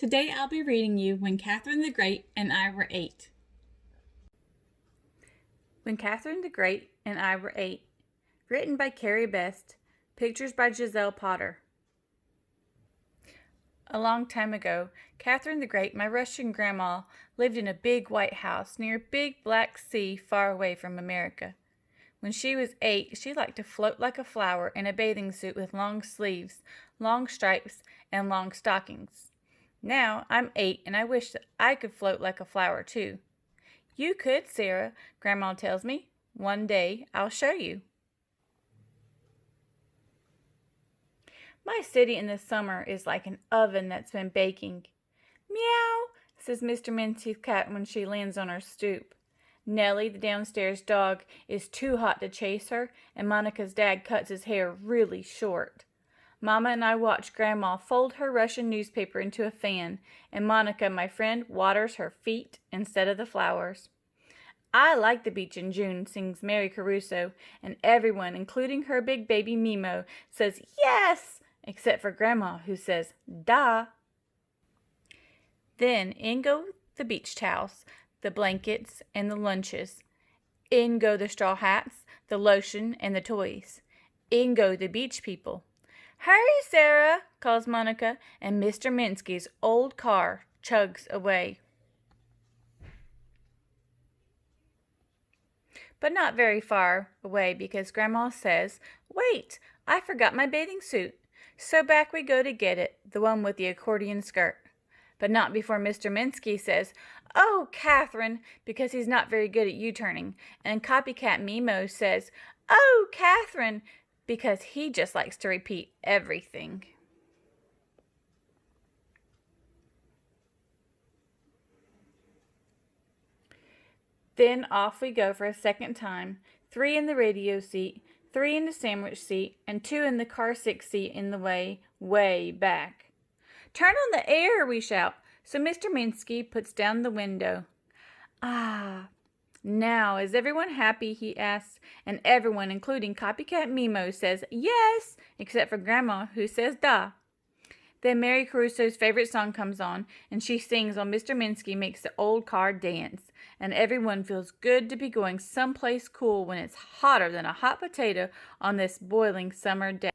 Today I'll be reading you When Catherine the Great and I Were 8. When Catherine the Great and I Were 8. Written by Carrie Best. Pictures by Giselle Potter. A long time ago, Catherine the Great, my Russian grandma, lived in a big white house near a big black sea far away from America. When she was 8, she liked to float like a flower in a bathing suit with long sleeves, long stripes, and long stockings. Now I'm 8 and I wish that I could float like a flower too. You could, Sarah, Grandma tells me. One day I'll show you. My city in the summer is like an oven that's been baking. Meow, says Mr. Mincy's cat when she lands on her stoop. Nellie, the downstairs dog, is too hot to chase her, and Monica's dad cuts his hair really short. Mama and I watch Grandma fold her Russian newspaper into a fan, and Monica, my friend, waters her feet instead of the flowers. I like the beach in June, sings Mary Caruso, and everyone, including her big baby Mimo, says yes, except for Grandma, who says da. Then in go the beach towels, the blankets, and the lunches. In go the straw hats, the lotion, and the toys. In go the beach people. Hurry, Sarah, calls Monica, and Mr. Minsky's old car chugs away. But not very far away because Grandma says, wait, I forgot my bathing suit. So back we go to get it, the one with the accordion skirt. But not before Mr. Minsky says, oh, Catherine, because he's not very good at U-turning. And copycat Mimo says, oh, Catherine, because he just likes to repeat everything. Then off we go for a second time, 3 in the radio seat, 3 in the sandwich seat, and 2 in the car 6 seat in the way back. Turn on the air, we shout, so Mr. Minsky puts down the window. Ah, now, is everyone happy, he asks, and everyone, including copycat Mimo, says yes, except for Grandma, who says da. Then Mary Caruso's favorite song comes on, and she sings while Mr. Minsky makes the old car dance, and everyone feels good to be going someplace cool when it's hotter than a hot potato on this boiling summer day.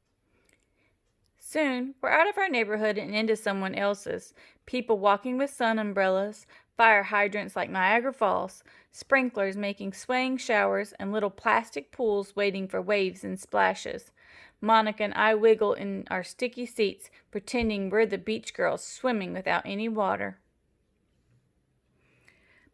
Soon, we're out of our neighborhood and into someone else's, people walking with sun umbrellas, fire hydrants like Niagara Falls, sprinklers making swaying showers, and little plastic pools waiting for waves and splashes. Monica and I wiggle in our sticky seats, pretending we're the beach girls swimming without any water.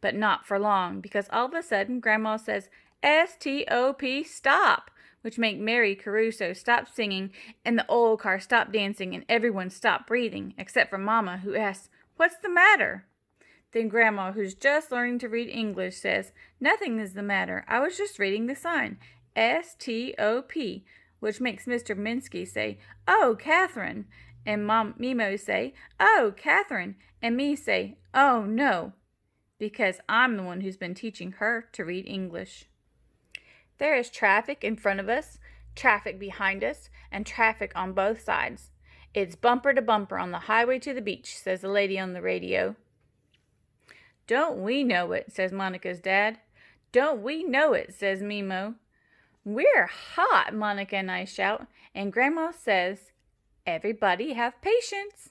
But not for long, because all of a sudden Grandma says, S-T-O-P, stop, which make Mary Caruso stop singing, and the old car stop dancing, and everyone stop breathing, except for Mama, who asks, what's the matter? Then Grandma, who's just learning to read English, says, nothing is the matter. I was just reading the sign, S-T-O-P, which makes Mr. Minsky say, oh, Catherine, and Mimo say, oh, Catherine, and me say, oh, no, because I'm the one who's been teaching her to read English. There is traffic in front of us, traffic behind us, and traffic on both sides. It's bumper to bumper on the highway to the beach, says the lady on the radio. Don't we know it, says Monica's dad. Don't we know it, says Mimo. We're hot, Monica and I shout, and Grandma says, everybody have patience.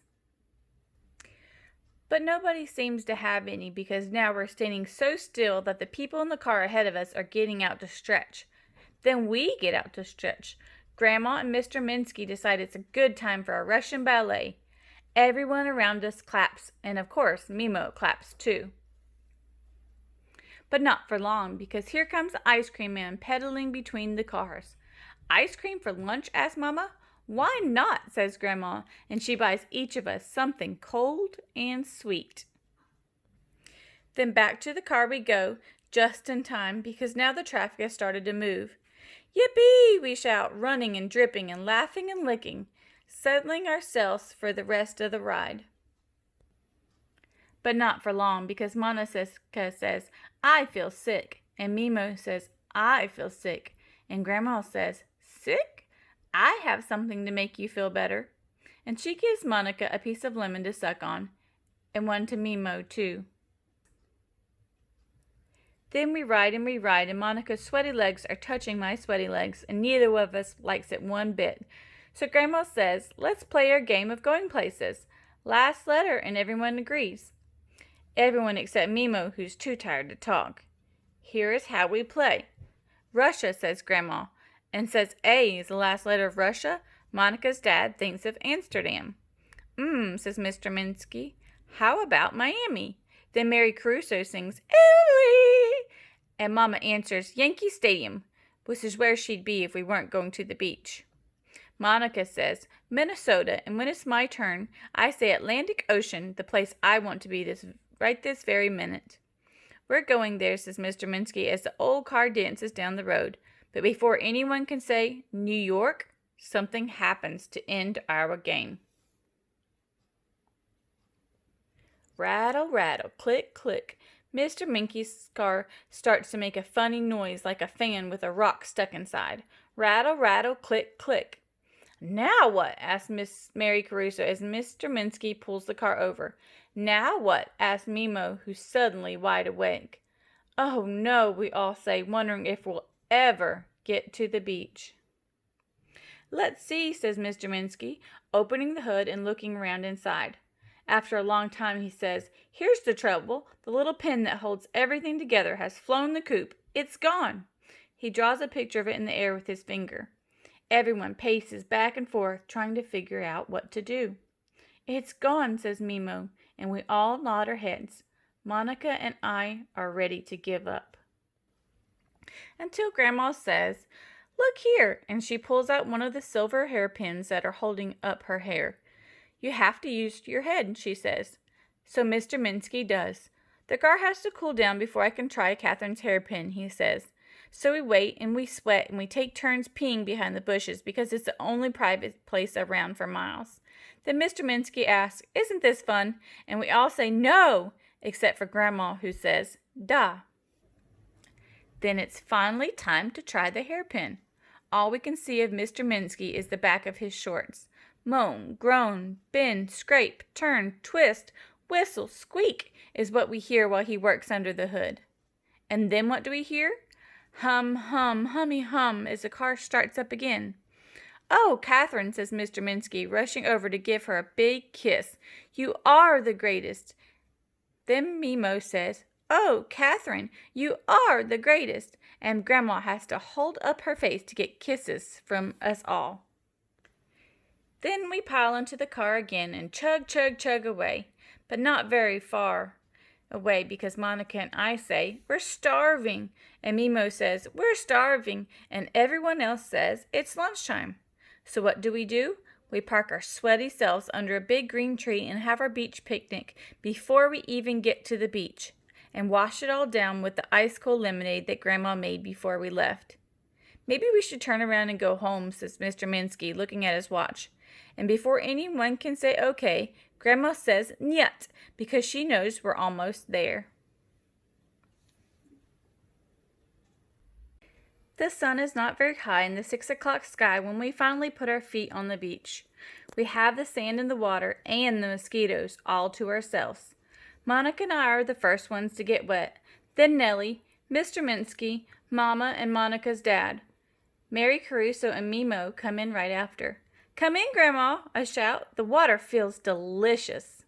But nobody seems to have any because now we're standing so still that the people in the car ahead of us are getting out to stretch. Then we get out to stretch. Grandma and Mr. Minsky decide it's a good time for a Russian ballet. Everyone around us claps, and of course Mimo claps too. But not for long, because here comes the ice cream man pedaling between the cars. Ice cream for lunch, asks Mama. Why not, says Grandma, and she buys each of us something cold and sweet. Then back to the car we go, just in time, because now the traffic has started to move. Yippee, we shout, running and dripping and laughing and licking, settling ourselves for the rest of the ride. But not for long, because Monica says, I feel sick, and Mimo says, I feel sick, and Grandma says, sick? I have something to make you feel better. And she gives Monica a piece of lemon to suck on, and one to Mimo, too. Then we ride, and Monica's sweaty legs are touching my sweaty legs, and neither of us likes it one bit. So Grandma says, let's play our game of going places. Last letter, and everyone agrees. Everyone except Mimo, who's too tired to talk. Here is how we play. Russia, says Grandma, and says A is the last letter of Russia. Monica's dad thinks of Amsterdam. Says Mr. Minsky. How about Miami? Then Mary Caruso sings, Italy! And Mama answers, Yankee Stadium, which is where she'd be if we weren't going to the beach. Monica says, Minnesota, and when it's my turn, I say Atlantic Ocean, the place I want to be this very minute. We're going there, says Mr. Minsky, as the old car dances down the road. But before anyone can say New York, something happens to end our game. Rattle, rattle, click, click. Mr. Minky's car starts to make a funny noise like a fan with a rock stuck inside. Rattle, rattle, click, click. Now what? Asked Miss Mary Caruso as Mr. Minsky pulls the car over. Now what? Asked Mimo, who's suddenly wide awake. Oh no, we all say, wondering if we'll ever get to the beach. Let's see, says Mr. Minsky, opening the hood and looking around inside. After a long time, he says, Here's the trouble. The little pin that holds everything together has flown the coop. It's gone. He draws a picture of it in the air with his finger. Everyone paces back and forth, trying to figure out what to do. It's gone, says Mimo, and we all nod our heads. Monica and I are ready to give up. Until Grandma says, Look here, and she pulls out one of the silver hairpins that are holding up her hair. You have to use your head, she says. So Mr. Minsky does. The car has to cool down before I can try Catherine's hairpin, he says. So we wait, and we sweat, and we take turns peeing behind the bushes because it's the only private place around for miles. Then Mr. Minsky asks, Isn't this fun? And we all say no, except for Grandma, who says, Da. Then it's finally time to try the hairpin. All we can see of Mr. Minsky is the back of his shorts. Moan, groan, bend, scrape, turn, twist, whistle, squeak is what we hear while he works under the hood. And then what do we hear? Hum, hum, hummy hum as the car starts up again. Oh, Catherine, says Mr. Minsky, rushing over to give her a big kiss. You are the greatest. Then Mimo says, Oh, Catherine, you are the greatest. And Grandma has to hold up her face to get kisses from us all. Then we pile into the car again and chug, chug, chug away, but not very far away because Monica and I say, We're starving, and Mimo says, We're starving, and everyone else says, It's lunchtime. So what do? We park our sweaty selves under a big green tree and have our beach picnic before we even get to the beach, and wash it all down with the ice-cold lemonade that Grandma made before we left. Maybe we should turn around and go home, says Mr. Minsky, looking at his watch. And before anyone can say okay, Grandma says nyet, because she knows we're almost there. The sun is not very high in the 6 o'clock sky when we finally put our feet on the beach. We have the sand and the water and the mosquitoes all to ourselves. Monica and I are the first ones to get wet, then Nellie, Mr. Minsky, Mama, and Monica's dad. Mary Caruso and Mimo come in right after. Come in, Grandma, I shout. The water feels delicious.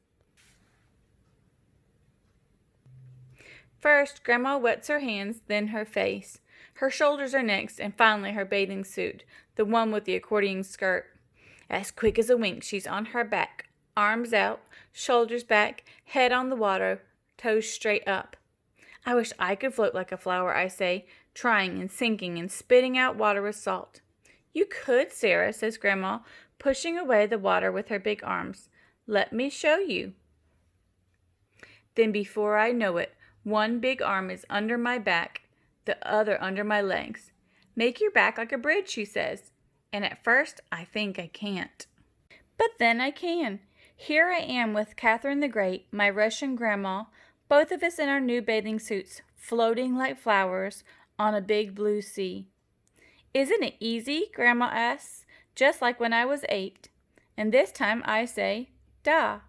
First, Grandma wets her hands, then her face. Her shoulders are next, and finally her bathing suit, the one with the accordion skirt. As quick as a wink, she's on her back, arms out, shoulders back, head on the water, toes straight up. I wish I could float like a flower, I say, trying and sinking and spitting out water with salt. You could, Sarah, says Grandma, pushing away the water with her big arms. Let me show you. Then before I know it, one big arm is under my back, the other under my legs. Make your back like a bridge, she says. And at first, I think I can't. But then I can. Here I am with Catherine the Great, my Russian grandma, both of us in our new bathing suits, floating like flowers on a big blue sea. Isn't it easy? Grandma asks, just like when I was 8. And this time I say, da.